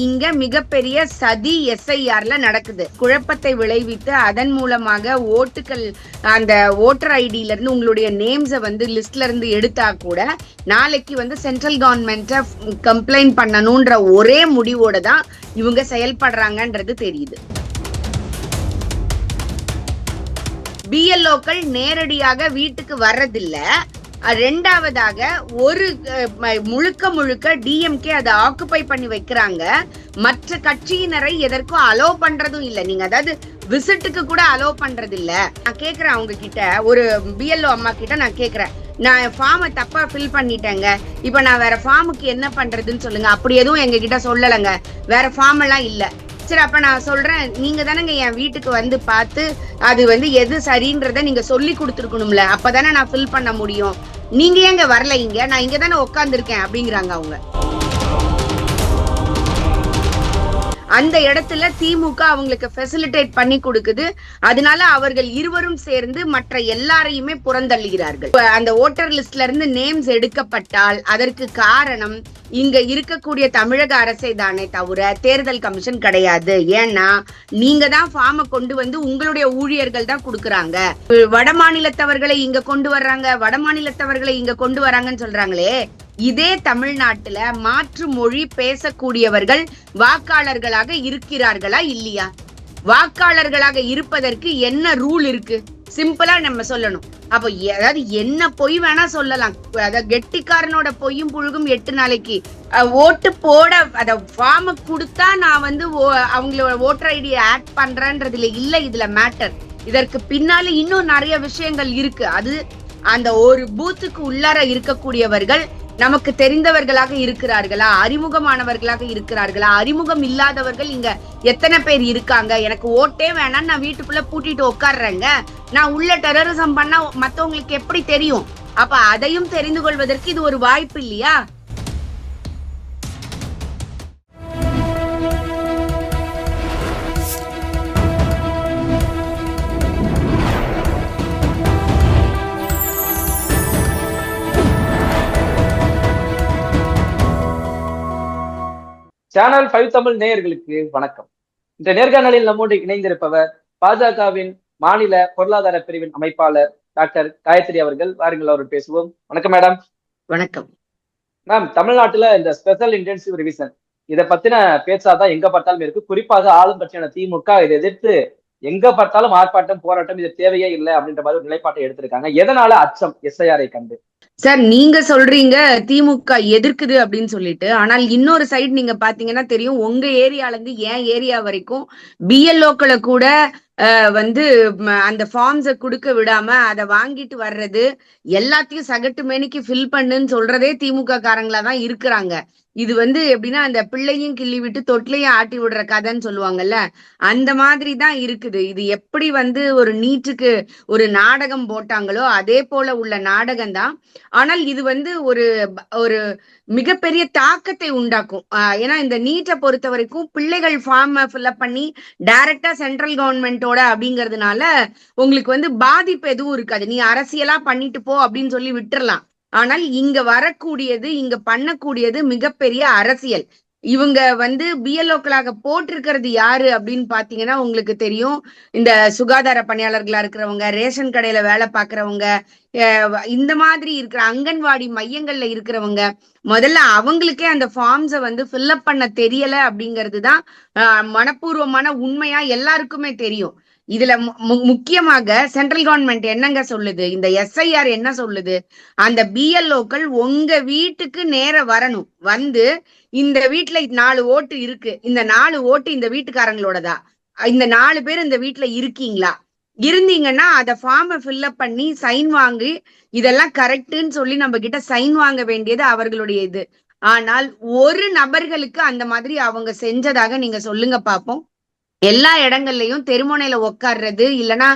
இங்க மிகப்பெரிய சதி எஸ்ஐஆர்ல நடக்குது. குழப்பத்தை விளைவித்து அதன் மூலமாக ஓட்டுகள் அந்த ஓட்டர் ஐடியில இருந்து உங்களுடைய நேம்ஸை வந்து லிஸ்ட்ல இருந்து எடுத்தா கூட நாளைக்கு வந்து சென்ட்ரல் கவர்மெண்ட்டை கம்ப்ளைண்ட் பண்ணணும்ன்ற ஒரே முடிவோட தான் இவங்க செயல்படுறாங்கன்றது தெரியுது. பிஎல்ஓக்கள் நேரடியாக வீட்டுக்கு வர்றதில்ல. ரெண்டாவதாக ஒரு முழுக்க டிஎம்கே அதை ஆக்குபை பண்ணி வைக்கிறாங்க. மற்ற கட்சியினரை எதற்கும் அலோ பண்றதும் இல்ல. நீங்க அதாவது விசிட்டுக்கு கூட அலோ பண்றது இல்ல. நான் கேக்குறேன் அவங்க கிட்ட, ஒரு பிஎல்ஓ அம்மா கிட்ட நான் கேக்குறேன், நான் ஃபார்மை தப்பா ஃபில் பண்ணிட்டேங்க, இப்ப நான் வேற ஃபார்முக்கு என்ன பண்றதுன்னு சொல்லுங்க. அப்படி எதுவும் எங்க கிட்ட சொல்லலைங்க, வேற ஃபார்ம் எல்லாம் இல்ல. சரி, அப்ப நான் சொல்றேன், நீங்க தானங்க என் வீட்டுக்கு வந்து பார்த்து அது வந்து எது சரின்றத நீங்க சொல்லி கொடுத்துருக்கணும்ல, அப்பதானே நான் ஃபில் பண்ண முடியும். நீங்க ஏங்க வரல இங்க, நான் இங்க தானே உட்காந்துருக்கேன் அப்படிங்கிறாங்க அவங்க. அந்த இடத்துல திமுக அவங்களுக்கு ஃபெசிலிட்டேட் பண்ணி கொடுக்குது. அதனால அவர்கள் இருவரும் சேர்ந்து மற்ற எல்லாரையுமே புறந்தள்ளுகிறார்கள். அந்த ஓட்டர் லிஸ்ட்ல இருந்து நேம்ஸ் எடுக்கப்பட்டால் அதற்கு காரணம் இங்க இருக்கக்கூடிய தமிழக அரசை தானே தவிர தேர்தல் கமிஷன் கிடையாது. ஏன்னா நீங்க தான் ஃபார்மை கொண்டு வந்து உங்களுடைய ஊழியர்கள் தான் கொடுக்குறாங்க. வட மாநிலத்தவர்களை இங்க கொண்டு வர்றாங்க, வட மாநிலத்தவர்களை இங்க கொண்டு வராங்கன்னு சொல்றாங்களே, இதே தமிழ்நாட்டுல மாற்று மொழி பேசக்கூடியவர்கள் வாக்காளர்களாக இருக்கிறார்களா இல்லையா? வாக்காளர்களாக இருப்பதற்கு என்ன ரூல் இருக்கு? சிம்பிளா நம்ம சொல்லணும். அப்ப அதாவது என்ன பொய் வேணா சொல்லலாம். அதாவது கெட்டிக்காரனோட பொய்யும் புழுகும் 8 நாளைக்கு. ஓட்டு போட அத ஃபார்ம் கொடுத்தா நான் வந்து அவங்களோட ஓட்டர் ஐடியை ஆட் பண்றேன்றதுல இல்ல இதுல மேட்டர். இதற்கு பின்னால இன்னும் நிறைய விஷயங்கள் இருக்கு. அது அந்த ஒரு பூத்துக்கு உள்ளார இருக்கக்கூடியவர்கள் நமக்கு தெரிந்தவர்களாக இருக்கிறார்களா, அறிமுகமானவர்களாக இருக்கிறார்களா, அறிமுகம் இல்லாதவர்கள் இங்க எத்தனை பேர் இருக்காங்க? எனக்கு ஓட்டே வேணாம், நான் வீட்டுக்குள்ள பூட்டிட்டு உட்கார்றேங்க, நான் உள்ள டெரரிசம் பண்ணா மத்தவங்களுக்கு எப்படி தெரியும்? அப்ப அதையும் தெரிந்து கொள்வதற்கு இது ஒரு வாய்ப்பு இல்லையா? சேனல் 5 தமிழ் நேயர்களுக்கு வணக்கம். இந்த நேர்காணலில் நம்மோடு இணைந்திருப்பவர் பாஜகவின் மாநில பொருளாதார பிரிவின் அமைப்பாளர் டாக்டர் காயத்ரி அவர்கள். வாருங்கள், அவர்கள் பேசுவோம். வணக்கம் மேடம். வணக்கம் மேம். தமிழ்நாட்டுல இந்த ஸ்பெஷல் இன்டென்சிவ் ரிவிஷன் இதை பத்தின பேச்சாதான் எங்க பார்த்தாலும் இருக்கு. குறிப்பாக ஆளும் கட்சியான திமுக இதை எதிர்த்து எங்க பார்த்தாலும் ஆர்ப்பாட்டம், போராட்டம், இது தேவையே இல்லை அப்படின்ற மாதிரி ஒரு நிலைப்பாட்டை எடுத்திருக்காங்க. எதனால அச்சம் எஸ்ஐஆரை கண்டு? சார், நீங்க சொல்றீங்க திமுக எதிர்க்குது அப்படின்னு சொல்லிட்டு, ஆனால் இன்னொரு சைடு நீங்க பாத்தீங்கன்னா தெரியும், உங்க ஏரியால இருந்து என் ஏரியா வரைக்கும் பிஎல்ஓக்களை கூட வந்து அந்த ஃபார்ம்ஸை கொடுக்க விடாம அதை வாங்கிட்டு வர்றது, எல்லாத்தையும் சகட்டு மேனிக்கு ஃபில் பண்ணுன்னு சொல்றதே திமுக காரங்களா தான் இருக்கிறாங்க. இது வந்து எப்படின்னா, அந்த பிள்ளையும் கிள்ளி விட்டு தொட்டிலையும் ஆட்டி விடுற கதைன்னு சொல்லுவாங்கல்ல, அந்த மாதிரி தான் இருக்குது. இது எப்படி வந்து ஒரு நீட்டுக்கு ஒரு நாடகம் போட்டாங்களோ அதே போல உள்ள நாடகம் தான். ஆனால் இது வந்து ஒரு ஒரு மிகப்பெரிய தாக்கத்தை உண்டாக்கும். ஏன்னா இந்த நீட்டை பொறுத்த வரைக்கும் பிள்ளைகள் ஃபார்ம் ஃபில்அப் பண்ணி டைரக்டா சென்ட்ரல் கவர்மெண்டோட அப்படிங்கிறதுனால உங்களுக்கு வந்து பாதிப்பு எதுவும் இருக்காது. நீ அரசியலா பண்ணிட்டு போ அப்படின்னு சொல்லி விட்டுறலாம். ஆனால் இங்க வரக்கூடியது, இங்க பண்ணக்கூடியது மிகப்பெரிய அரசியல். இவங்க வந்து பிஎல்ஓக்களாக போட்டிருக்கிறது யாரு அப்படின்னு பாத்தீங்கன்னா உங்களுக்கு தெரியும், இந்த சுகாதார பணியாளர்களா இருக்கிறவங்க, ரேஷன் கடையில வேலை பாக்குறவங்க, இந்த மாதிரி இருக்கிற அங்கன்வாடி மையங்கள்ல இருக்கிறவங்க. முதல்ல அவங்களுக்கே அந்த ஃபார்ம்ஸை வந்து ஃபில்அப் பண்ண தெரியல அப்படிங்கிறது தான் மனப்பூர்வமான உண்மையா எல்லாருக்குமே தெரியும். இதுல முக்கியமாக சென்ட்ரல் கவர்மெண்ட் என்னங்க சொல்லுது, இந்த எஸ்ஐஆர் என்ன சொல்லுது, அந்த பிஎல்ஓக்கள் உங்க வீட்டுக்கு நேர வரணும். வந்து இந்த வீட்டுல 4 ஓட்டு இருக்கு, இந்த 4 ஓட்டு இந்த வீட்டுக்காரங்களோடதா, இந்த 4 பேர் இந்த வீட்டுல இருக்கீங்களா, இருந்தீங்கன்னா அத ஃபார்மை ஃபில்அப் பண்ணி சைன் வாங்கி இதெல்லாம் கரெக்ட்ன்னு சொல்லி நம்ம கிட்ட சைன் வாங்க வேண்டியது அவர்களுடைய இது. ஆனால் ஒரு நபர்களுக்கு அந்த மாதிரி அவங்க செஞ்சதாக நீங்க சொல்லுங்க பாப்போம். எல்லா இடங்கள்லயும் தெருமுனையில உட்கார்றது, இல்லைன்னா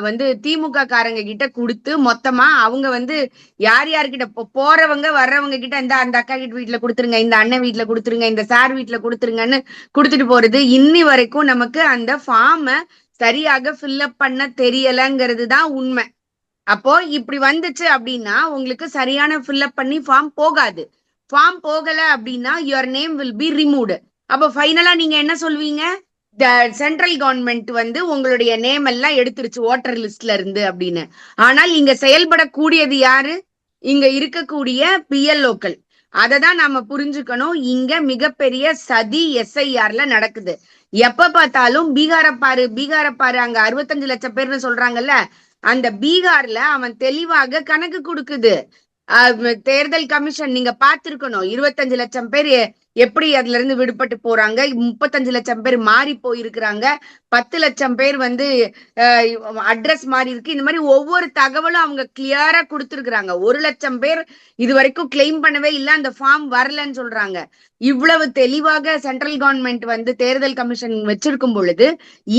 வந்து திமுக காரங்க கிட்ட கொடுத்து மொத்தமா அவங்க வந்து யார் யார்கிட்ட போறவங்க வர்றவங்க கிட்ட, இந்த அந்த அக்கா கிட்ட வீட்டுல கொடுத்துருங்க, இந்த அண்ணன் வீட்டுல கொடுத்துருங்க, இந்த சார் வீட்டுல கொடுத்துருங்கன்னு கொடுத்துட்டு போறது. இன்னி வரைக்கும் நமக்கு அந்த ஃபார்மை சரியாக ஃபில்அப் பண்ண தெரியலங்கிறது தான் உண்மை. அப்போ இப்படி வந்துச்சு அப்படின்னா உங்களுக்கு சரியான ஃபில்அப் பண்ணி ஃபார்ம் போகாது. ஃபார்ம் போகல அப்படின்னா your name will be removed. அப்ப ஃபைனலா நீங்க என்ன சொல்வீங்க? சென்ட்ரல் கவர்மெண்ட் வந்து உங்களுடைய நேம் எல்லாம் எடுத்துருச்சு ஓட்டர் லிஸ்ட்ல இருந்து அப்படின்னு. ஆனால் இங்க செயல்படக்கூடியது யாரு? இங்க இருக்கக்கூடிய பிஎல்ஓக்கள். அததான் நாம புரிஞ்சுக்கணும். இங்க மிகப்பெரிய சதி எஸ்ஐஆர்ல நடக்குது. எப்ப பார்த்தாலும் பீகார பாரு அங்க 65 லட்சம் பேர்னு சொல்றாங்கல்ல, அந்த பீகார்ல அவன் தெளிவாக கணக்கு கொடுக்குது. தேர்தல் கமிஷன் நீங்க பார்த்திருக்கணும். 25 லட்சம் பேர் எப்படி அதுல இருந்து விடுபட்டு போறாங்க, 35 லட்சம் பேர் மாறி போயிருக்கிறாங்க, 10 லட்சம் பேர் வந்து அட்ரஸ் மாறி இருக்கு. இந்த மாதிரி ஒவ்வொரு தகவலும் அவங்க கிளியரா கொடுத்துருக்காங்க. 1 லட்சம் பேர் இது வரைக்கும் கிளைம் பண்ணவே இல்லை, அந்த ஃபார்ம் வரலன்னு சொல்றாங்க. இவ்வளவு தெளிவாக சென்ட்ரல் கவர்மெண்ட் வந்து தேர்தல் கமிஷன் வச்சிருக்கும் பொழுது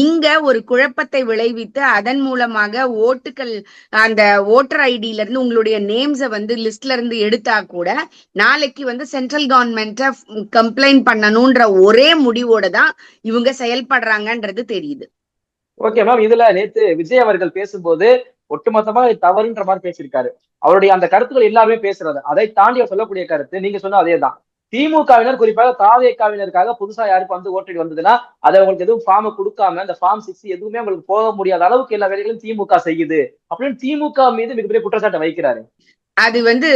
இங்க ஒரு குழப்பத்தை விளைவித்து அதன் மூலமாக ஓட்டுகள் அந்த ஓட்டர் ஐடியில இருந்து உங்களுடைய நேம்ஸை வந்து லிஸ்ட்ல இருந்து எடுத்தா கூட நாளைக்கு வந்து சென்ட்ரல் கவர்மெண்ட்டை கம்ப்ளைண்ட் பண்ணணும்ன்ற ஒரே முடிவோட தான் இவங்க செயல்படுறாங்கன்றது தெரியுது. ஓகே மேம், இதுல நேத்து விஜய் அவர்கள் பேசும்போது ஒட்டுமொத்தமா தவறுன்ற மாதிரி பேசியிருக்காரு. அவருடைய அந்த கருத்துக்கள் எல்லாமே பேசுறது. அதை தாண்டி அவர் சொல்லக்கூடிய கருத்து நீங்க சொன்ன அதேதான். திமுகவினர் குறிப்பாக தாவேகாவினருக்காக புதுசா யாருக்கு வந்து ஓட்டு வந்ததுன்னா அதை அவங்களுக்கு எதுவும் ஃபார்ம் கொடுக்காம அந்த ஃபார்ம் 6 எதுவுமே அவங்களுக்கு போக முடியாத அளவுக்கு எல்லா வேலைகளும் திமுக செய்யுது அப்படின்னு திமுக மீது மிகப்பெரிய குற்றச்சாட்டை வைக்கிறாரு. அது வந்து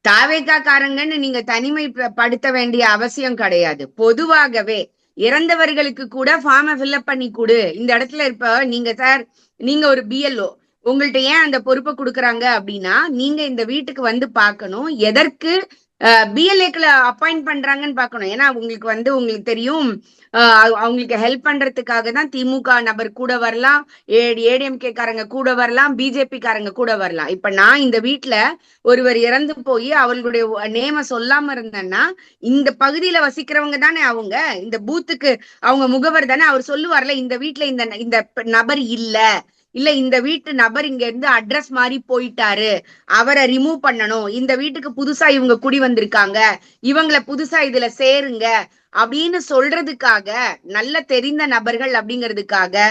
தாவேகா காரங்கன்னு நீங்க தனிமைப்படுத்த வேண்டிய அவசியம் கிடையாது. பொதுவாகவே இறந்தவர்களுக்கு கூட ஃபார்மை ஃபில்அப் பண்ணி கொடு. இந்த இடத்துல இப்ப நீங்க சார், நீங்க ஒரு பிஎல்ஓ, உங்கள்ட்ட ஏன் அந்த பொறுப்பை கொடுக்குறாங்க அப்படின்னா நீங்க இந்த வீட்டுக்கு வந்து பார்க்கணும் எதற்கு பிஎல்ஏக்களை அப்பாயிண்ட் பண்றாங்கன்னு பார்க்கணும். ஏன்னா உங்களுக்கு தெரியும், அவங்களுக்கு ஹெல்ப் பண்றதுக்காக தான் திமுக நபர் கூட வரலாம், ஏடிஎம்கே காரங்க கூட வரலாம், பிஜேபி காரங்க கூட வரலாம். இப்ப நான் இந்த வீட்டுல ஒருவர் இறந்து போய் அவர்களுடைய நேம சொல்லாம இருந்தேன்னா இந்த பகுதியில வசிக்கிறவங்க தானே அவங்க, இந்த பூத்துக்கு அவங்க முகவர் தானே, அவர் சொல்லுவார்ல இந்த வீட்டுல இந்த நபர் இல்ல இந்த வீட்டு நபர் இங்க இருந்து அட்ரஸ் மாதிரி போயிட்டாரு, அவரை ரிமூவ் பண்ணணும், இந்த வீட்டுக்கு புதுசா இவங்க குடி வந்திருக்காங்க, இவங்களை புதுசா இதுல சேருங்க அப்படின்னு சொல்றதுக்காக, நல்ல தெரிந்த நபர்கள் அப்படிங்கிறதுக்காக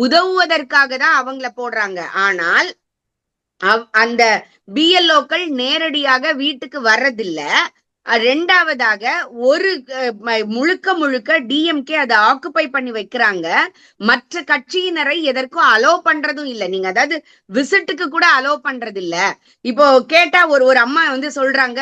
உதவுவதற்காக தான் அவங்கள போடுறாங்க. ஆனால் அந்த பிஎல்ஓக்கள் நேரடியாக வீட்டுக்கு வர்றதில்ல. ரெண்டாவதாக ஒரு முழுக்க டிஎம்கே அதை ஆக்குபை பண்ணி வைக்கிறாங்க. மற்ற கட்சியினரை எதற்கும் அலோ பண்றதும் இல்லை. நீங்க அதாவது விசிட்டுக்கு கூட அலோ பண்றது இல்ல. இப்போ கேட்டா ஒரு அம்மா வந்து சொல்றாங்க,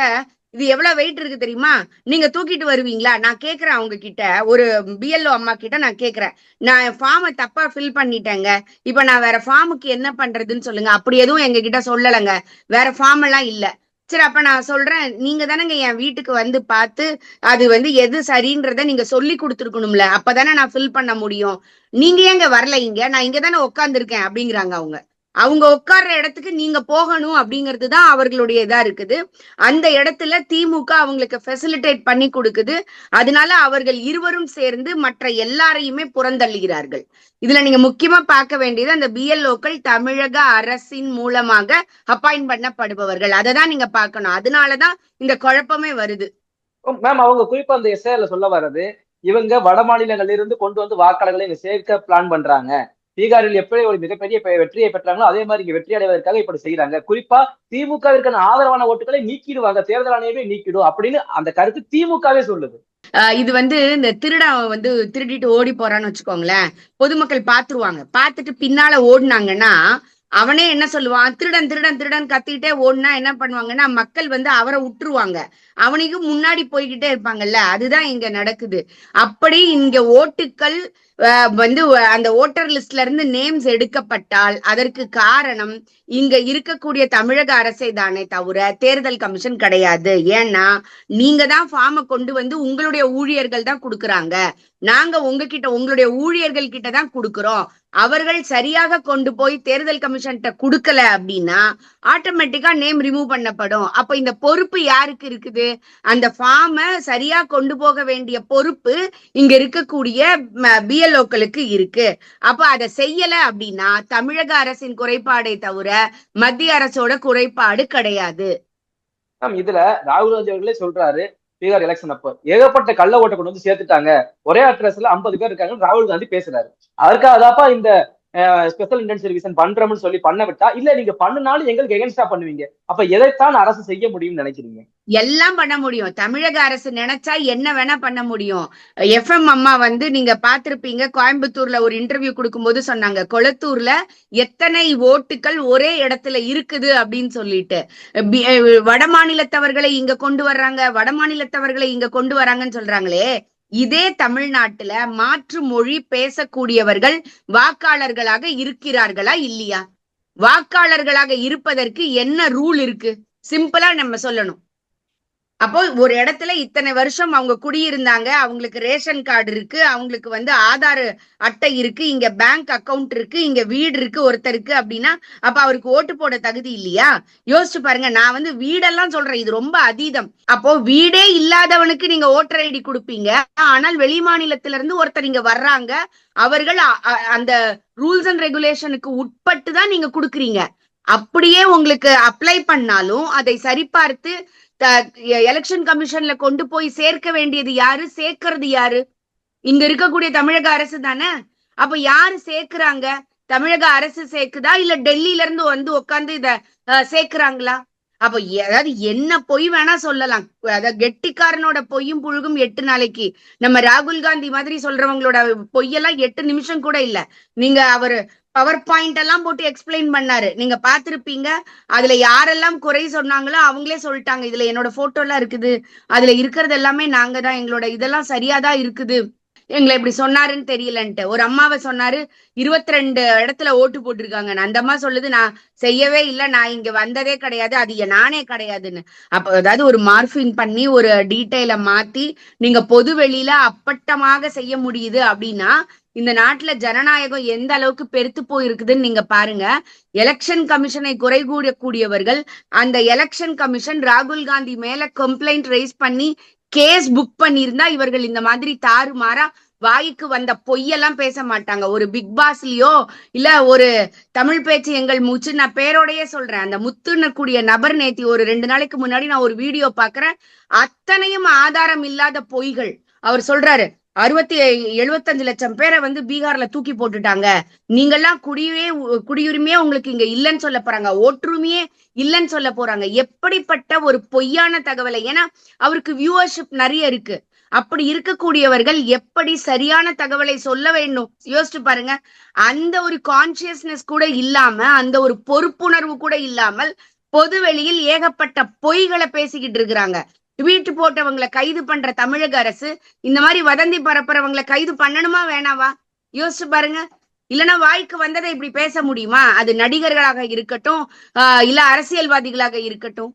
இது எவ்வளவு வெயிட் இருக்கு தெரியுமா, நீங்க தூக்கிட்டு வருவீங்களா? நான் கேக்குறேன் அவங்க கிட்ட, ஒரு பிஎல்ஓ அம்மா கிட்ட நான் கேக்குறேன், நான் ஃபார்மை தப்பா ஃபில் பண்ணிட்டேங்க, இப்ப நான் வேற ஃபார்முக்கு என்ன பண்றதுன்னு சொல்லுங்க. அப்படி எதுவும் எங்க கிட்ட சொல்லலைங்க, வேற ஃபார்ம் எல்லாம் இல்ல. சரி, அப்ப நான் சொல்றேன், நீங்க தானேங்க என் வீட்டுக்கு வந்து பார்த்து அது வந்து எது சரின்றத நீங்க சொல்லி கொடுத்துருக்கணும்ல, அப்பதானே நான் ஃபில் பண்ண முடியும். நீங்க ஏங்க வரல? இங்க நான் இங்க தானே உட்காந்துருக்கேன் அப்படிங்கிறாங்க. அவங்க உட்கார்ற இடத்துக்கு நீங்க போகணும் அப்படிங்கிறது தான் அவர்களுடைய இதா இருக்குது. அந்த இடத்துல திமுக அவங்களுக்கு ஃபெசிலிட்டேட் பண்ணி கொடுக்குது. அதனால அவர்கள் இருவரும் சேர்ந்து மற்ற எல்லாரையுமே புறந்தள்ளுகிறார்கள். இதுல நீங்க முக்கியமா பார்க்க வேண்டியது அந்த பிஎல்ஓக்கள் தமிழக அரசின் மூலமாக அப்பாயிண்ட் பண்ணப்படுபவர்கள். அதை தான் நீங்க பார்க்கணும். அதனாலதான் இந்த குழப்பமே வருது. மேம், அவங்க குறிப்பா அந்த எஸ்ஐஆர்ல சொல்ல வர்றது, இவங்க வட மாநிலங்களில் இருந்து கொண்டு வந்து வாக்காளர்களை இங்க சேர்க்க பிளான் பண்றாங்க. பீகாரில் எப்படி ஒரு மிகப்பெரிய வெற்றியை பெற்றாங்களோ அதே மாதிரி இங்க வெற்றி அடைவதற்காக இப்படி செய்யறாங்க. குறிப்பா திமுகவிற்கான ஆதரவான ஓட்டுகளை நீக்கிடுவாங்க, தேர்தல் ஆணையமே நீக்கிடும் அப்படின்னு அந்த கருத்து திமுகவே சொல்லுது. இது வந்து இந்த திருடன் வந்து திருடிட்டு ஓடி போறான்னு வச்சுக்கோங்களேன், பொதுமக்கள் பாத்துருவாங்க. பார்த்துட்டு பின்னால ஓடினாங்கன்னா அவனே என்ன சொல்லுவான், திருடன் திருடன் திருடன் கத்திக்கிட்டே ஓடுனா என்ன பண்ணுவாங்கன்னா மக்கள் வந்து அவரை விட்டுருவாங்க, அவனுக்கு முன்னாடி போய்கிட்டே இருப்பாங்கல்ல. அதுதான் இங்க நடக்குது. அப்படி இங்க ஓட்டுக்கள் வந்து அந்த ஓட்டர் லிஸ்ட்ல இருந்து நேம்ஸ் எடுக்கப்பட்டால் அதற்கு காரணம் இங்க இருக்கக்கூடிய தமிழக அரசே தானே தவிர தேர்தல் கமிஷன் கிடையாது. ஏன்னா நீங்க தான் ஃபார்மை கொண்டு வந்து உங்களுடைய ஊழியர்கள் தான் கொடுக்குறாங்க, நாங்க உங்ககிட்ட உங்களுடைய ஊழியர்கள் கிட்ட தான் கொடுக்குறோம். அவர்கள் சரியாக கொண்டு போய் தேர்தல் கமிஷன்கிட்ட கொடுக்கல அப்படின்னா ஆட்டோமேட்டிக்கா நேம் ரிமூவ் பண்ணப்படும். அப்ப இந்த பொறுப்பு யாருக்கு இருக்குது? அந்த ஃபார்மை சரியா கொண்டு போக வேண்டிய பொறுப்பு இங்க இருக்கக்கூடிய பிஎல்ஓக்களுக்கு இருக்கு. அப்ப அதை செய்யல அப்படின்னா தமிழக அரசின் குறைபாடை தவிர மத்திய அரசோட குறைபாடு கிடையாது. இதுல ராகுல் காந்தி அவர்களே சொல்றாரு, பீகார் எலெக்ஷன் அப்போ ஏகப்பட்ட கள்ள ஓட்டை கொண்டு வந்து சேர்த்துட்டாங்க, ஒரே அட்ரஸ்ல 50 பேர் இருக்காங்கன்னு ராகுல் காந்தி பேசுறாரு. அதற்காக தாப்பா இந்த ஸ்பெஷல் இன்டென்சிவ் ரிவிஷன் பண்றோம்னு சொல்லி பண்ண விட்டா, இல்ல நீங்க பண்ணுனாலும் எங்களுக்கு எகென்ஸ்டா பண்ணுவீங்க. அப்ப எதைத்தான் அரசு செய்ய முடியும்னு நினைக்கிறீங்க? எல்லாம் பண்ண முடியும். தமிழக அரசு நினைச்சா என்ன வேணா பண்ண முடியும். எஃப்எம் அம்மா வந்து நீங்க பாத்திருப்பீங்க, கோயம்புத்தூர்ல ஒரு இன்டர்வியூ கொடுக்கும்போது சொன்னாங்க, கொளத்தூர்ல எத்தனை ஓட்டுகள் ஒரே இடத்துல இருக்குது அப்படின்னு சொல்லிட்டு. வட மாநிலத்தவர்களை இங்க கொண்டு வர்றாங்க, வட மாநிலத்தவர்களை இங்க கொண்டு வராங்கன்னு சொல்றாங்களே, இதே தமிழ்நாட்டுல மாற்று மொழி பேசக்கூடியவர்கள் வாக்காளர்களாக இருக்கிறார்களா இல்லையா? வாக்காளர்களாக இருப்பதற்கு என்ன ரூல் இருக்கு? சிம்பிளா நம்ம சொல்லணும். அப்போ ஒரு இடத்துல இத்தனை வருஷம் அவங்க குடியிருந்தாங்க, அவங்களுக்கு ரேஷன் கார்டு இருக்கு, அவங்களுக்கு வந்து ஆதார் அட்டை இருக்கு, இங்க பேங்க் அக்கவுண்ட் இருக்கு, இங்க வீடு இருக்கு ஒருத்தருக்கு அப்படின்னா அப்ப அவருக்கு ஓட்டு போட தகுதி இல்லையா? யோசிச்சு பாருங்க. நான் வந்து வீடெல்லாம் சொல்றேன், இது ரொம்ப அதீதம். அப்போ வீடே இல்லாதவனுக்கு நீங்க ஓட்டர் ஐடி கொடுப்பீங்க, ஆனால் வெளி மாநிலத்தில இருந்து ஒருத்தர் இங்க வர்றாங்க, அவர்கள் அந்த ரூல்ஸ் அண்ட் ரெகுலேஷனுக்கு உட்பட்டு தான் நீங்க கொடுக்குறீங்க. அப்படியே உங்களுக்கு அப்ளை பண்ணாலும் அதை சரிபார்த்து எலெக்ஷன் கமிஷன்ல கொண்டு போய் சேர்க்க வேண்டியது யாரு? சேர்க்கிறது யாரு? இங்க இருக்கக்கூடிய தமிழக அரசு தானே. அப்ப யாரு சேர்க்கிறாங்க? தமிழக அரசு சேர்க்குதா இல்ல டெல்லியில இருந்து வந்து உட்கார்ந்து இத சேர்க்கிறாங்களா? அப்ப அதாவது என்ன பொய் வேணா சொல்லலாம். அதாவது கெட்டிக்காரனோட பொய்யும் புழுகும் 8 நாளைக்கு. நம்ம ராகுல் காந்தி மாதிரி சொல்றவங்களோட பொய்யெல்லாம் 8 நிமிஷம் கூட இல்ல. நீங்க அவரு பவர் பாயிண்ட் எல்லாம் போட்டு எக்ஸ்பிளைன் பண்ணாரு, நீங்க பாத்திருப்பீங்க. அதுல யாரெல்லாம் குறை சொன்னாங்களோ அவங்களே சொல்லிட்டாங்க, இதுல என்னோட போட்டோ எல்லாம் இருக்குது, அதுல இருக்கிறது எல்லாமே நாங்க தான், எங்களோட இதெல்லாம் சரியாதான் இருக்குது, எங்களை இப்படி சொன்னாருன்னு தெரியலன்ட்டு. ஒரு அம்மாவை சொன்னாரு 22 இடத்துல ஓட்டு போட்டிருக்காங்க. அந்த அம்மா சொல்லுது, நான் செய்யவே இல்லை, நான் இங்க வந்ததே கிடையாது, அது நானே கிடையாதுன்னு. அப்ப அதாவது ஒரு மார்பிங் பண்ணி ஒரு டீட்டெயில மாத்தி நீங்க பொது வெளியில அப்பட்டமாக செய்ய முடியுது அப்படின்னா இந்த நாட்டுல ஜனநாயகம் எந்த அளவுக்கு பெருத்து போயிருக்குதுன்னு நீங்க பாருங்க. எலெக்ஷன் கமிஷனை குறை கூறக்கூடியவர்கள் அந்த எலெக்ஷன் கமிஷன் ராகுல் காந்தி மேல கம்ப்ளைண்ட் ரைஸ் பண்ணி கேஸ் புக் பண்ணியிருந்தா இவர்கள் இந்த மாதிரி தாறுமாறா வாய்க்கு வந்த பொய்யெல்லாம் பேச மாட்டாங்க. ஒரு பிக் பாஸ்லயோ இல்ல ஒரு தமிழ் பேச்சு எங்கள் மூச்சு, நான் பேரோடையே சொல்றேன், அந்த முத்துன்னு கூடிய நபர் நேத்தி ஒரு 2 நாளைக்கு முன்னாடி நான் ஒரு வீடியோ பாக்குறேன், அத்தனையும் ஆதாரம் இல்லாத பொய்கள். அவர் சொல்றாரு 75 லட்சம் பேரை வந்து பீகார்ல தூக்கி போட்டுட்டாங்க, நீங்கெல்லாம் குடியுரிமையே உங்களுக்கு இங்க இல்லைன்னு சொல்ல போறாங்க, ஓட்டுரிமையே இல்லைன்னு சொல்ல போறாங்க. எப்படிப்பட்ட ஒரு பொய்யான தகவலை! ஏன்னா அவருக்கு வியூவர்ஷிப் நிறைய இருக்கு. அப்படி இருக்கக்கூடியவர்கள் எப்படி சரியான தகவலை சொல்ல வேண்டும் யோசிச்சு பாருங்க. அந்த ஒரு கான்சியஸ்னஸ் கூட இல்லாம, அந்த ஒரு பொறுப்புணர்வு கூட இல்லாமல் பொது வெளியில் ஏகப்பட்ட பொய்களை பேசிக்கிட்டு இருக்கிறாங்க. ட்வீட் போட்டவங்களை கைது பண்ற தமிழக அரசு இந்த மாதிரி வதந்தி பரப்புறவங்களை கைது பண்ணணுமா வேணாவா? யோசிச்சு பாருங்க. இல்லைன்னா வாய்க்கு வந்ததை இப்படி பேச முடியுமா? அது நடிகர்களாக இருக்கட்டும், இல்ல அரசியல்வாதிகளாக இருக்கட்டும்.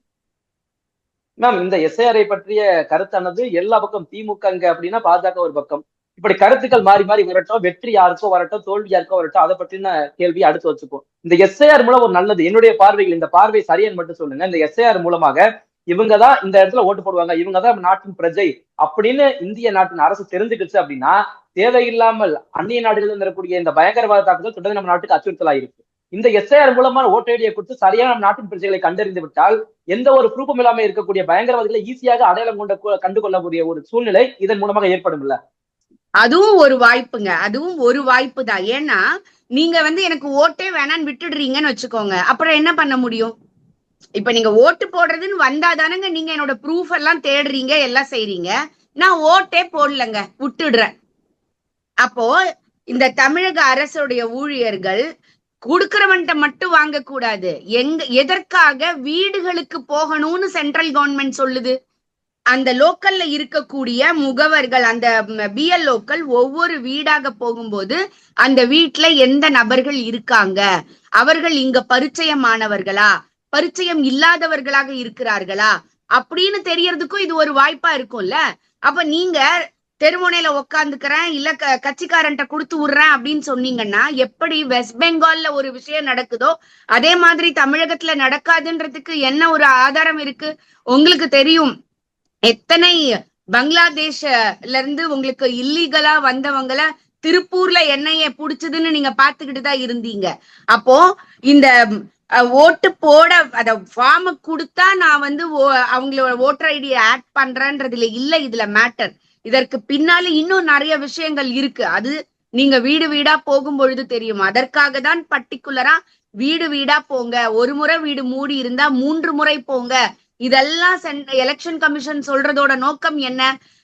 மேம், இந்த எஸ்ஐஆரை பற்றிய கருத்தானது எல்லா பக்கம், திமுக அப்படின்னா பாஜக ஒரு பக்கம், இப்படி கருத்துக்கள் மாறி மாறி வரட்டும், வெற்றி யாருக்கோ வரட்டும், தோல்வி யாருக்கோ வரட்டும், அதை பற்றின கேள்வி அடுத்து வச்சுப்போம். இந்த எஸ்ஐஆர் மூலம் ஒரு நல்லது, என்னுடைய பார்வையில் இந்த பார்வை சரியான்னு மட்டும் சொல்லுங்க. இந்த எஸ்ஐஆர் மூலமாக இவங்கதான் இந்த இடத்துல ஓட்டு போடுவாங்க, இவங்கதான் நாட்டின் பிரஜை அப்படின்னு இந்திய நாட்டின் அரசு தெரிஞ்சுக்கிச்சு அப்படின்னா தேவையில்லாமல் அந்நிய நாடுகளில் இருக்கக்கூடிய இந்த பயங்கரவாத தாக்குதல் தொடர்ந்து நம்ம நாட்டுக்கு அச்சுறுத்தலா இருக்கு. இந்த எஸ்ஐஆர் மூலமான ஓட்டு ஐடியை கொடுத்து சரியான நம்ம நாட்டின் பிரச்சனைகளை கண்டறிந்து விட்டால் எந்த ஒரு ப்ரூஃபும் இல்லாம இருக்கக்கூடிய பயங்கரவாதிகளை ஈஸியாக அடையாளம் கண்டு கொள்ளக்கூடிய ஒரு சூழ்நிலை இதன் மூலமாக ஏற்படும் இல்ல? அதுவும் ஒரு வாய்ப்புங்க, அதுவும் ஒரு வாய்ப்பு தான். ஏன்னா நீங்க வந்து எனக்கு ஓட்டே வேணான்னு விட்டுடுறீங்கன்னு வச்சுக்கோங்க, அப்புறம் என்ன பண்ண முடியும்? இப்ப நீங்க ஓட்டு போடுறதுன்னு வந்தாதானங்க நீங்க என்னோட ப்ரூஃப் எல்லாம் தேடுறீங்க, எல்லாம் செய்றீங்க. நான் ஓட்டே போடலங்க, விட்டுடுறேன். அப்போ இந்த தமிழக அரசுடைய ஊழியர்கள் கொடுக்கிறவன்ட்ட மட்டும் வாங்க கூடாது, எதற்காக வீடுகளுக்கு போகணும்னு சென்ட்ரல் கவர்மெண்ட் சொல்லுது. அந்த லோக்கல்ல இருக்கக்கூடிய முகவர்கள், அந்த பிஎல்ஓக்கள் ஒவ்வொரு வீடாக போகும்போது அந்த வீட்டுல எந்த நபர்கள் இருக்காங்க, அவர்கள் இங்க பரிச்சயமானவர்களா, பரிச்சயம் இல்லாதவர்களாக இருக்கிறார்களா அப்படின்னு தெரியறதுக்கும் இது ஒரு வாய்ப்பா இருக்கும்ல. அப்ப நீங்க தெருமுனையில உக்காந்துக்கிறேன், இல்ல கட்சிக்காரன்ட்ட கொடுத்து விடுறேன் அப்படின்னு சொன்னீங்கன்னா எப்படி வெஸ்ட் பெங்கால்ல ஒரு விஷயம் நடக்குதோ அதே மாதிரி தமிழகத்துல நடக்காதுன்றதுக்கு என்ன ஒரு ஆதாரம் இருக்கு? உங்களுக்கு தெரியும் எத்தனை பங்களாதேஷ்ல இருந்து உங்களுக்கு இல்லீகலா வந்தவங்கள திருப்பூர்ல என்ஐஏ புடிச்சதுன்னு நீங்க பாத்துக்கிட்டு தான் இருந்தீங்க. அப்போ இந்த ஓட்டு போட அத ஃபார்ம் கொடுத்தா நான் வந்து அவங்களோட ஓட்டர் ஐடியை ஆட் பண்றேன்றதுல இல்ல இதுல மேட்டர். இதற்கு பின்னால இன்னும் நிறைய விஷயங்கள் இருக்கு. அது நீங்க வீடு வீடா போகும் பொழுது தெரியும். அதற்காக தான் பர்டிகுலரா வீடு வீடா போங்க, ஒரு முறை வீடு மூடி இருந்தா 3 முறை போங்க. இதெல்லாம் எலெக்ஷன் கமிஷன் சொல்றதோட நோக்கம் என்ன?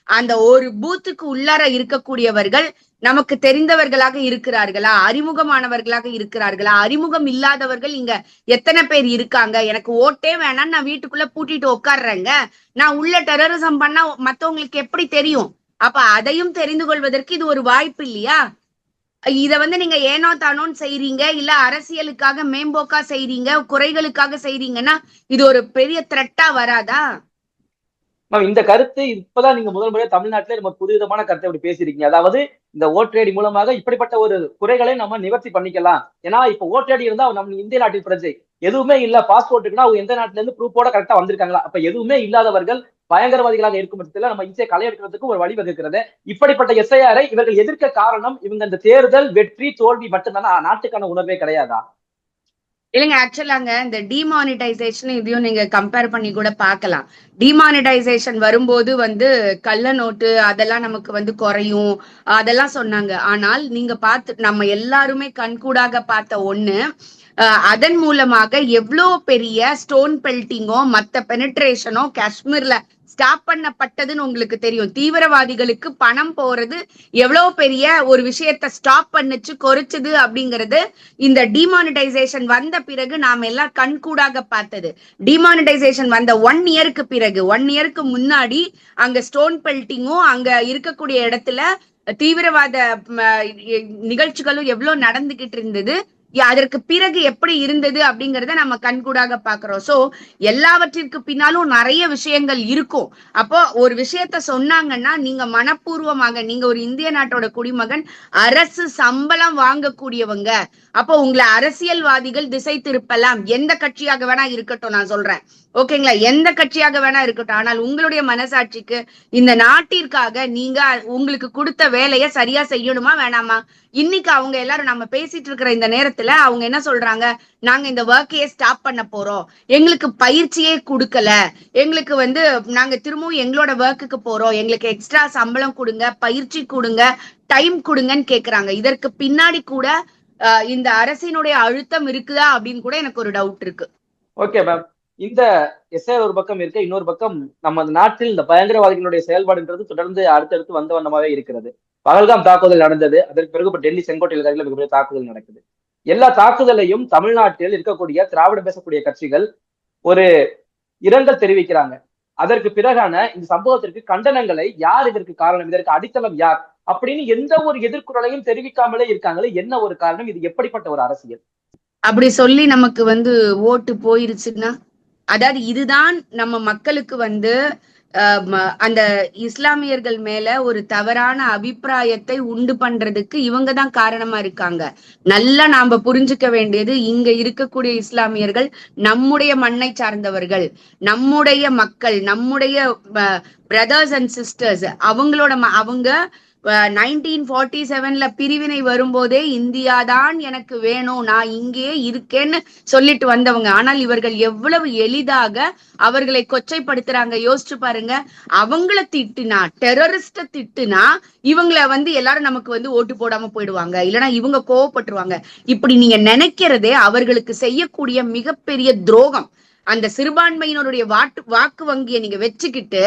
அந்த ஒரு பூத்துக்கு உள்ளார இருக்கக்கூடியவர்கள் நமக்கு தெரிந்தவர்களாக இருக்கிறார்களா, அறிமுகமானவர்களாக இருக்கிறார்களா, அறிமுகம் இல்லாதவர்கள் இங்க எத்தனை பேர் இருக்காங்க, எனக்கு ஓட்டே வேணாம், நான் வீட்டுக்குள்ள பூட்டிட்டு உட்கார்றேங்க, நான் உள்ள டெரரிசம் பண்ணா மத்தவங்களுக்கு எப்படி தெரியும்? அப்ப அதையும் தெரிந்து கொள்வதற்கு இது ஒரு வாய்ப்பு இல்லையா? இத நீங்க ஏனோ தானோன்னு செய்றீங்க, இல்ல அரசியலுக்காக மேம்போக்கா செய்றீங்க, குறைகளுக்காக செய்றீங்கன்னா இது ஒரு பெரிய த்ரெட்டா வராதா? இந்த கருத்து இப்பதான் நீங்க முதல் முறையா தமிழ்நாட்டிலே நம்ம புதுவிதமான கருத்தை இப்படி பேசியிருக்கீங்க. அதாவது இந்த ஓட்டேடி மூலமாக இப்படிப்பட்ட ஒரு குறைகளை நம்ம நிவர்த்தி பண்ணிக்கலாம். ஏன்னா இப்ப ஓட்டேடி இருந்தா நம்ம இந்திய நாட்டின் பிரஜை, எதுவுமே இல்ல பாஸ்போர்ட்டுக்குன்னா அவங்க எந்த நாட்டுல இருந்து ப்ரூஃபோட கரெக்டா வந்திருக்காங்களா, அப்ப எதுவுமே இல்லாதவர்கள் பயங்கரவாதிகளாக இருக்கும் பட்சத்துல நம்ம ஈஸியா களையெடுக்கிறதுக்கு ஒரு வழிவகுக்கிறது. இப்படிப்பட்ட எஸ்ஐஆரை இவர்கள் எதிர்க்க காரணம் இவங்க இந்த தேர்தல் வெற்றி தோல்வி மட்டும்தானா, நாட்டுக்கான உணர்வே கிடையாதா? இல்லைங்க, ஆக்சுவலாங்க இந்த டிமானிட்டைசேஷன் இதையும் நீங்க கம்பேர் பண்ணி கூட பார்க்கலாம். டிமானிட்டைசேஷன் வரும்போது கள்ள நோட்டு அதெல்லாம் நமக்கு குறையும், அதெல்லாம் சொன்னாங்க. ஆனால் நீங்க நம்ம எல்லாருமே கண்கூடாக பார்த்த ஒண்ணு, அதன் மூலமாக எவ்வளோ பெரிய ஸ்டோன் பெல்ட்டிங்கோ மத்த பெனிட்ரேஷனோ காஷ்மீர்ல ஸ்டாப் பண்ணப்பட்டதுன்னு உங்களுக்கு தெரியும். தீவிரவாதிகளுக்கு பணம் போறது எவ்வளவு பெரிய ஒரு விஷயத்த ஸ்டாப் பண்ணுச்சு, குறைச்சது அப்படிங்கிறது இந்த டிமானிட்டைசேஷன் வந்த பிறகு நாம எல்லாம் கண்கூடாக பார்த்தது. டிமானிட்டைசேஷன் வந்த 1 இயருக்கு பிறகு, 1 இயருக்கு முன்னாடி அங்க ஸ்டோன் பெல்ட்டிங்கும் அங்க இருக்கக்கூடிய இடத்துல தீவிரவாத நிகழ்ச்சிகளும் எவ்வளவு நடந்துகிட்டு இருந்தது, அதற்கு பிறகு எப்படி இருந்தது அப்படிங்கறத நம்ம கண்கூடாக பாக்குறோம். சோ எல்லாவற்றிற்கு பின்னாலும் நிறைய விஷயங்கள் இருக்கும். அப்போ ஒரு விஷயத்த சொன்னாங்கன்னா நீங்க மனப்பூர்வமாக, நீங்க ஒரு இந்திய நாட்டோட குடிமகன், அரசு சம்பளம் வாங்கக்கூடியவங்க, அப்போ உங்களை அரசியல்வாதிகள் திசை திருப்பலாம். எந்த கட்சியாக வேணா இருக்கட்டும், நான் சொல்றேன் ஓகேங்களா, எந்த கட்சியாக வேணா இருக்கட்டும். ஆனால் உங்களுடைய மனசாட்சிக்கு இந்த நாட்டிற்காக நீங்க உங்களுக்கு கொடுத்த வேலையை சரியா செய்யணுமா வேணாமா? இன்னைக்கு அவங்க எல்லாரும் நம்ம பேசிட்டு இருக்கிற இந்த நேரத்துல அவங்க என்ன சொல்றாங்க, நாங்க இந்த ஒர்க்கையே ஸ்டாப் பண்ண போறோம், எங்களுக்கு பயிற்சியே கொடுக்கல, எங்களுக்கு நாங்க திரும்பவும் எங்களோட ஒர்க்குக்கு போறோம், எங்களுக்கு எக்ஸ்ட்ரா சம்பளம் கொடுங்க, பயிற்சி கொடுங்க, டைம் கொடுங்கன்னு கேக்குறாங்க. இதற்கு பின்னாடி கூட இந்த அரசினுடைய அழுத்தம் இருக்குதா அப்படின்னு கூட எனக்கு ஒரு டவுட் இருக்கு. ஓகே மேம், இந்த எஸ்ஐஆர் ஒரு பக்கம் இருக்க, இன்னொரு பக்கம் நம்ம நாட்டில் இந்த பயங்கரவாதிகளுடைய செயல்பாடுன்றது தொடர்ந்து அடுத்தடுத்து வந்த வண்ணமாவே இருக்கிறது. பகல்காம் தாக்குதல் நடந்தது, அதற்கு பிறகு இப்ப டெல்லி செங்கோட்டையில் மிகப்பெரிய தாக்குதல் நடக்குது. எல்லா தாக்குதலையும் தமிழ்நாட்டில் இருக்கக்கூடிய திராவிடம் பேசக்கூடிய கட்சிகள் ஒரு இரங்கல் தெரிவிக்கிறாங்க. அதற்கு பிறகான இந்த சம்பவத்திற்கு கண்டனங்களை யார் இதற்கு காரணம், இதற்கு அடித்தளம் யார் அப்படின்னு எந்த ஒரு எதிர்குறலையும் தெரிவிக்காமலே இருக்காங்களே, என்ன ஒரு காரணம்? இது எப்படிப்பட்ட ஒரு அரசியல்? அப்படி சொல்லி நமக்கு ஓட்டு போயிருச்சுன்னா, அதாவது இதுதான் நம்ம மக்களுக்கு அந்த இஸ்லாமியர்கள் மேல ஒரு தவறான அபிப்பிராயத்தை உண்டு பண்றதுக்கு இவங்கதான் காரணமா இருக்காங்க. நல்லா நாம புரிஞ்சுக்க வேண்டியது, இங்க இருக்கக்கூடிய இஸ்லாமியர்கள் நம்முடைய மண்ணை சார்ந்தவர்கள், நம்முடைய மக்கள், நம்முடைய பிரதர்ஸ் அண்ட் சிஸ்டர்ஸ். அவங்க 1947 பிரிவினை வரும்போதே இந்தியா தான் எனக்கு வேணும், நான் இங்கே இருக்கேன்னு சொல்லிட்டு வந்தவங்க. ஆனால் இவர்கள் எவ்வளவு எளிதாக அவர்களை கொச்சைப்படுத்துறாங்க யோசிச்சு பாருங்க. அவங்கள திட்டுனா, டெரரிஸ்ட திட்டுனா இவங்களை எல்லாரும் நமக்கு ஓட்டு போடாம போயிடுவாங்க, இல்லைன்னா இவங்க கோவப்பட்டுருவாங்க. இப்படி நீங்க நினைக்கிறதே அவர்களுக்கு செய்யக்கூடிய மிகப்பெரிய துரோகம். அந்த சிறுபான்மையினருடைய வாக்கு வங்கியை நீங்க வச்சுக்கிட்டு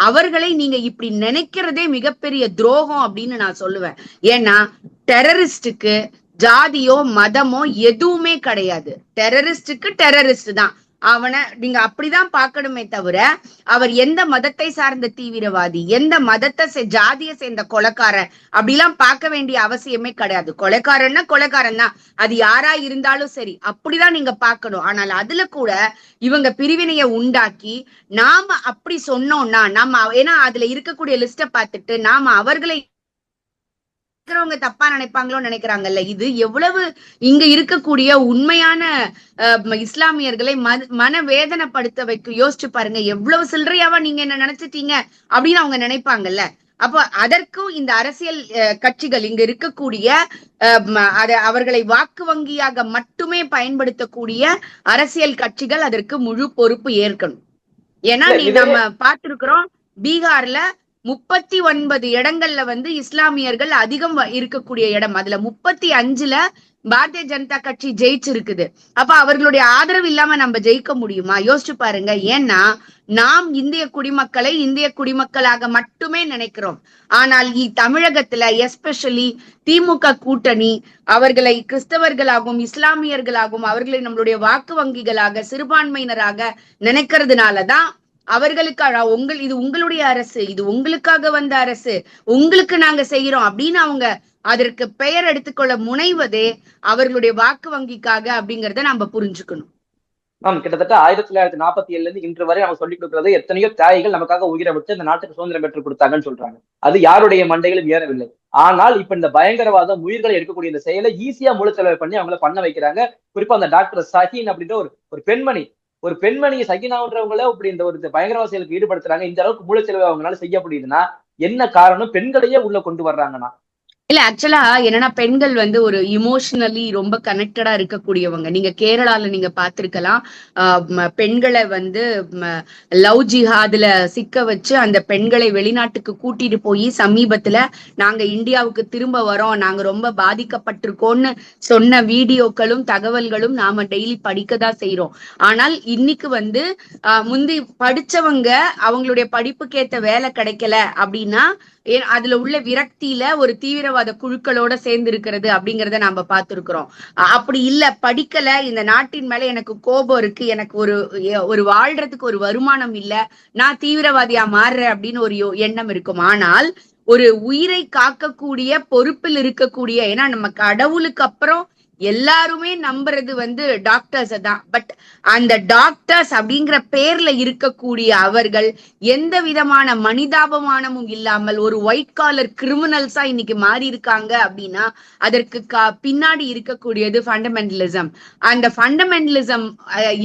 அவர்களை நீங்க இப்படி நினைக்கிறதே மிகப்பெரிய துரோகம் அப்படின்னு நான் சொல்லுவேன். ஏன்னா டெரரிஸ்டுக்கு ஜாதியோ மதமோ எதுவுமே கிடையாது. டெரரிஸ்டுக்கு டெரரிஸ்ட் தான், அவனை நீங்க அப்படிதான் பார்க்கணுமே தவிர அவர் எந்த மதத்தை சார்ந்த தீவிரவாதி, எந்த மதத்தை ஜாதியை சேர்ந்த கொலைக்காரன் அப்படிலாம் பார்க்க வேண்டிய அவசியமே கிடையாது. கொலைக்காரன்னா கொலைக்காரன் தான், அது யாரா இருந்தாலும் சரி, அப்படிதான் நீங்க பார்க்கணும். ஆனால் அதுல கூட இவங்க பிரிவினையை உண்டாக்கி நாம அப்படி சொன்னோம்னா, நாம ஏன்னா அதுல இருக்கக்கூடிய லிஸ்ட பார்த்துட்டு நாம அவர்களை தப்பா நினைப்பாங்களோ நினைக்கிறாங்கல்ல. இது எவ்வளவு இங்க இருக்கக்கூடிய உண்மையான இஸ்லாமியர்களை மனவேதனைப்படுத்த வைக்க யோசிச்சு பாருங்க. எவ்வளவு சில்லறையாவா நீங்க என்ன நினைச்சிட்டீங்க அப்படின்னு அவங்க நினைப்பாங்கல்ல. அப்போ அதற்கும் இந்த அரசியல் கட்சிகள், இங்க இருக்கக்கூடிய அவர்களை வாக்கு வங்கியாக மட்டுமே பயன்படுத்தக்கூடிய அரசியல் கட்சிகள் அதற்கு முழு பொறுப்பு ஏற்கணும். ஏன்னா நம்ம பார்த்திருக்கிறோம், பீகார்ல 39 இடங்கள்ல வந்து இஸ்லாமியர்கள் அதிகம் இருக்கக்கூடிய இடம். அதுல 35ல பாரதிய ஜனதா கட்சி ஜெயிச்சிருக்குது. அப்ப அவர்களுடைய ஆதரவு இல்லாம நம்ம ஜெயிக்க முடியுமா? யோசிச்சு பாருங்க. ஏன்னா நாம் இந்திய குடிமக்களை இந்திய குடிமக்களாக மட்டுமே நினைக்கிறோம். ஆனால் தமிழகத்துல எஸ்பெஷலி திமுக கூட்டணி அவர்களை கிறிஸ்தவர்களாகவும் இஸ்லாமியர்களாகவும் அவர்களை நம்மளுடைய வாக்கு வங்கிகளாக சிறுபான்மையினராக நினைக்கிறதுனாலதான் அவர்களுக்காக இது உங்களுடைய அரசு, இது உங்களுக்காக வந்த அரசு, உங்களுக்கு நாங்க செய்யறோம் அப்படின்னு அவங்க அதற்கு பெயர் எடுத்துக்கொள்ள முனைவதே அவர்களுடைய வாக்கு வங்கிக்காக அப்படிங்கறத நம்ம புரிஞ்சுக்கணும். கிட்டத்தட்ட 1947 இருந்து இன்று வரை அவங்க சொல்லிக் கொடுக்கிறது எத்தனையோ தியாகிகள் நமக்காக உயிரை விட்டு இந்த நாட்டுக்கு சுதந்திரம் பெற்றுக் கொடுத்தாங்கன்னு சொல்றாங்க. அது யாருடைய மண்டைகளும் ஏறவில்லை. ஆனால் இப்ப இந்த பயங்கரவாதம் உயிர்களை எடுக்கக்கூடிய இந்த செயலை ஈஸியா மூலச்செலவு பண்ணி அவங்கள பண்ண வைக்கிறாங்க. குறிப்பா அந்த டாக்டர் சஹீன் அப்படின்ற ஒரு பெண்மணி சகினான்றவங்கள இப்படி இந்த ஒரு பயங்கரவாத செயலுக்கு ஈடுபடுத்துறாங்க. இந்த அளவுக்கு மூலச்செலவு அவங்களால செய்ய முடியுதுன்னா என்ன காரணம்? பெண்களையே உள்ள கொண்டு வர்றாங்கன்னா இல்ல ஆக்சுவலா என்னன்னா பெண்கள் வந்து ஒரு இமோஷனலி ரொம்ப கனெக்டடா இருக்கக்கூடியவங்க. நீங்க கேரளால நீங்க பாத்திருக்கலாம். பெண்களை வந்து லவ் ஜிஹாதுல சிக்க வச்சு அந்த பெண்களை வெளிநாட்டுக்கு கூட்டிட்டு போய் சமீபத்துல நாங்க இந்தியாவுக்கு திரும்ப வரோம், நாங்க ரொம்ப பாதிக்கப்பட்டிருக்கோம்னு சொன்ன வீடியோக்களும் தகவல்களும் நாம டெய்லி படிக்கதான் செய்யறோம். ஆனால் இன்னைக்கு வந்து முந்தி படிச்சவங்க அவங்களுடைய படிப்புக்கேத்த வேலை கிடைக்கல அப்படின்னா அதுல உள்ள விரக்தியில ஒரு தீவிரவாத குழுக்களோட சேர்ந்து இருக்கிறது அப்படிங்கறத நாம பார்த்திருக்கிறோம். அப்படி இல்ல, படிக்கல, இந்த நாட்டின் மேல எனக்கு கோபம் இருக்கு, எனக்கு ஒரு வாழ்றதுக்கு ஒரு வருமானம் இல்ல, நான் தீவிரவாதியா மாறுறேன் அப்படின்னு ஒரு எண்ணம் இருக்கும். ஆனால் ஒரு உயிரை காக்கக்கூடிய பொறுப்பில் இருக்கக்கூடிய, ஏன்னா நம்ம கடவுளுக்கு அப்புறம் எல்லாருமே நம்புறது வந்து டாக்டர்ஸ் தான். பட் அந்த டாக்டர்ஸ் அப்படிங்கிற பேர்ல இருக்கக்கூடிய அவர்கள் எந்த விதமான மனிதாபமானமும் இல்லாமல் ஒரு ஒயிட் காலர் கிரிமினல்ஸா இன்னைக்கு மாறி இருக்காங்க அப்படின்னா அதற்கு பின்னாடி இருக்கக்கூடியது ஃபண்டமெண்டலிசம். அந்த ஃபண்டமெண்டலிசம்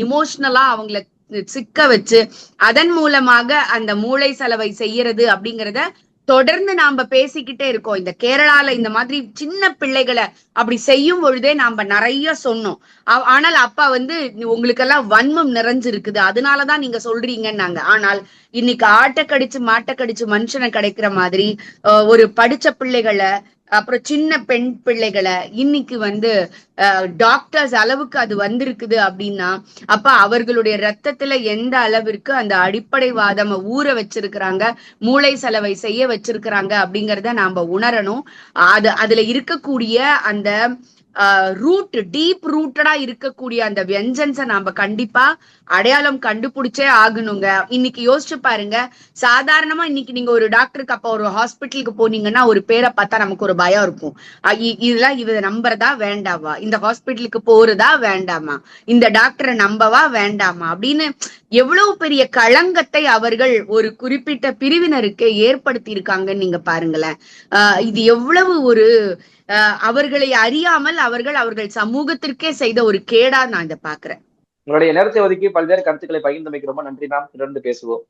இமோஷனலா அவங்களை சிக்க வச்சு அதன் மூலமாக அந்த மூளை செலவை செய்யறது அப்படிங்கிறத தொடர்ந்து நாம பேசிக்கிட்டே இருக்கோம். இந்த கேரளால இந்த மாதிரி சின்ன பிள்ளைகளை அப்படி செய்யும் பொழுதே நாம நிறைய சொன்னோம். ஆனால் அப்பா வந்து உங்களுக்கெல்லாம் வன்மம் நிறைஞ்சிருக்குது, அதனாலதான் நீங்க சொல்றீங்கன்னாங்க. ஆனால் இன்னைக்கு ஆட்டை கடிச்சு மாட்டை கடிச்சு மனுஷனை கிடைக்கிற மாதிரி ஒரு படிச்ச பிள்ளைகளை அப்புறம் சின்ன பெண் பிள்ளைகளை இன்னைக்கு வந்து டாக்டர்ஸ் அளவுக்கு அது வந்திருக்குது அப்படின்னா அப்ப அவர்களுடைய ரத்தத்துல எந்த அளவிற்கு அந்த அடிப்படைவாதம் ஊற வச்சிருக்கிறாங்க, மூளை செலவை செய்ய வச்சிருக்கிறாங்க அப்படிங்கிறத நாம உணரணும். அதுல இருக்கக்கூடிய அந்த ரூட், டீப் ரூட்டடா இருக்கக்கூடிய அந்த வெஞ்சன்ஸை நாம கண்டிப்பா அடையாளம் கண்டுபிடிச்சே ஆகணுங்க. இன்னைக்கு யோசிச்சு பாருங்க, சாதாரணமா இன்னைக்கு நீங்க ஒரு டாக்டருக்கு அப்ப ஒரு ஹாஸ்பிட்டலுக்கு போனீங்கன்னா ஒரு பேரை பார்த்தா நமக்கு ஒரு பயம் இருக்கும். இதெல்லாம் இவ நம்புறதா வேண்டாமா, இந்த ஹாஸ்பிட்டலுக்கு போறதா வேண்டாமா, இந்த டாக்டரை நம்பவா வேண்டாமா அப்படின்னு எவ்வளவு பெரிய களங்கத்தை அவர்கள் ஒரு குறிப்பிட்ட பிரிவினருக்கு ஏற்படுத்தி இருக்காங்கன்னு நீங்க பாருங்களேன். இது எவ்வளவு ஒரு அவர்களை அறியாமல் அவர்கள் சமூகத்திற்கே செய்த ஒரு கேடா நான் இதை பாக்குறேன். உங்களுடைய நேரத்தை ஒதுக்கி பல்வேறு கருத்துக்களை பகிர்ந்தமைக்கு ரொம்ப நன்றி. நாம் தொடர்ந்து பேசுவோம்.